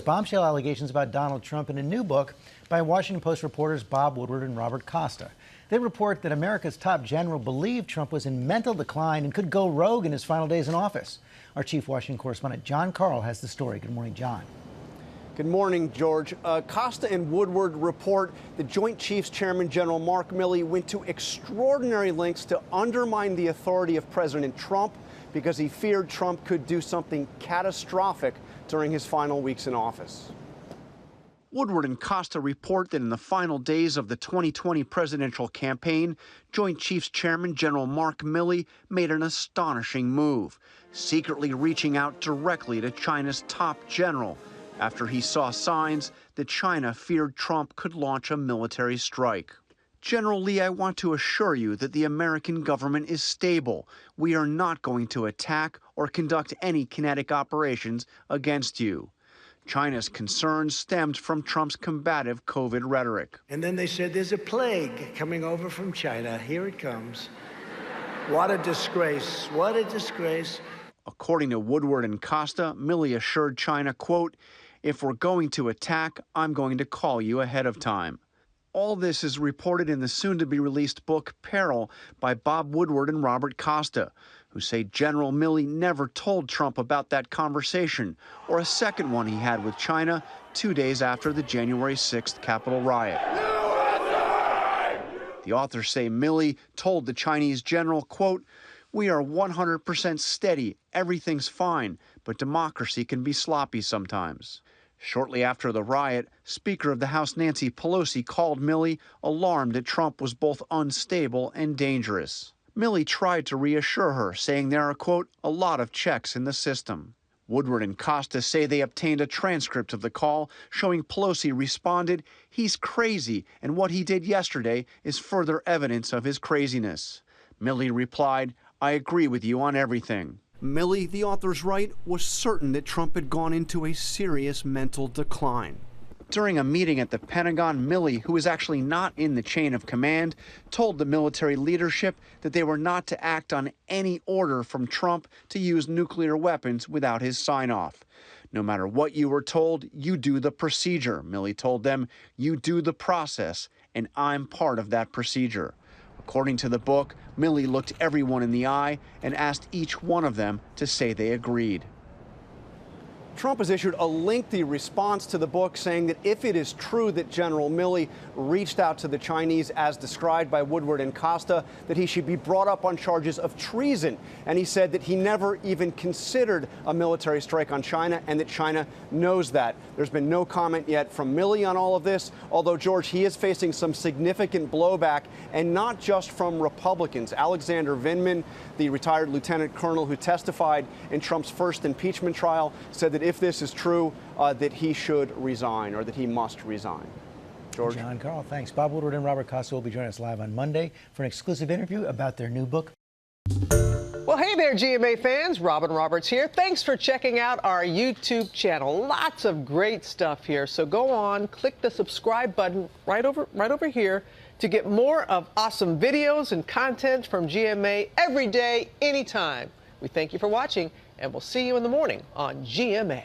Bombshell allegations about Donald Trump in a new book by Washington Post reporters Bob Woodward and Robert Costa. They report that America's top general believed Trump was in mental decline and could go rogue in his final days in office. Our chief Washington correspondent John Carl has the story. Good morning, John. Good morning, George. Costa and Woodward report the Joint Chiefs Chairman General Mark Milley went to extraordinary lengths to undermine the authority of President Trump because he feared Trump could do something catastrophic during his final weeks in office. Woodward and Costa report that in the final days of the 2020 presidential campaign, Joint Chiefs Chairman General Mark Milley made an astonishing move, secretly reaching out directly to China's top general after he saw signs that China feared Trump could launch a military strike. General Lee, I want to assure you that the American government is stable. We are not going to attack or conduct any kinetic operations against you. China's concerns stemmed from Trump's combative COVID rhetoric. And then they said there's a plague coming over from China. Here it comes. What a disgrace. What a disgrace. According to Woodward and Costa, Milley assured China, quote, "If we're going to attack, I'm going to call you ahead of time." All this is reported in the soon-to-be-released book Peril by Bob Woodward and Robert Costa, who say General Milley never told Trump about that conversation or a second one he had with China 2 days after the January 6th Capitol riot. The authors say Milley told the Chinese general, quote, "We are 100% steady, everything's fine, but democracy can be sloppy sometimes." Shortly after the riot, Speaker of the House Nancy Pelosi called Milley, alarmed that Trump was both unstable and dangerous. Milley tried to reassure her, saying there are, quote, "a lot of checks in the system." Woodward and Costa say they obtained a transcript of the call showing Pelosi responded, "He's crazy, and what he did yesterday is further evidence of his craziness." Milley replied, "I agree with you on everything." Milley, the authors write, was certain that Trump had gone into a serious mental decline. During a meeting at the Pentagon, Milley, who is actually not in the chain of command, told the military leadership that they were not to act on any order from Trump to use nuclear weapons without his sign-off. "No matter what you were told, you do the procedure," Milley told them. "You do the process, and I'm part of that procedure." According to the book, Milley looked everyone in the eye and asked each one of them to say they agreed. Trump has issued a lengthy response to the book saying that if it is true that General Milley reached out to the Chinese as described by Woodward and Costa, that he should be brought up on charges of treason. And he said that he never even considered a military strike on China and that China knows that. There's been no comment yet from Milley on all of this, although, George, he is facing some significant blowback, and not just from Republicans. Alexander Vindman, the retired lieutenant colonel who testified in Trump's first impeachment trial, said that if this is true, that he should resign, or that he must resign. George? John Carl, thanks. Bob Woodward and Robert Costa will be joining us live on Monday for an exclusive interview about their new book. Well, hey there, GMA fans. Robin Roberts here. Thanks for checking out our YouTube channel. Lots of great stuff here. So go on, click the subscribe button right over here to get more of awesome videos and content from GMA every day, anytime. We thank you for watching, and we'll see you in the morning on GMA.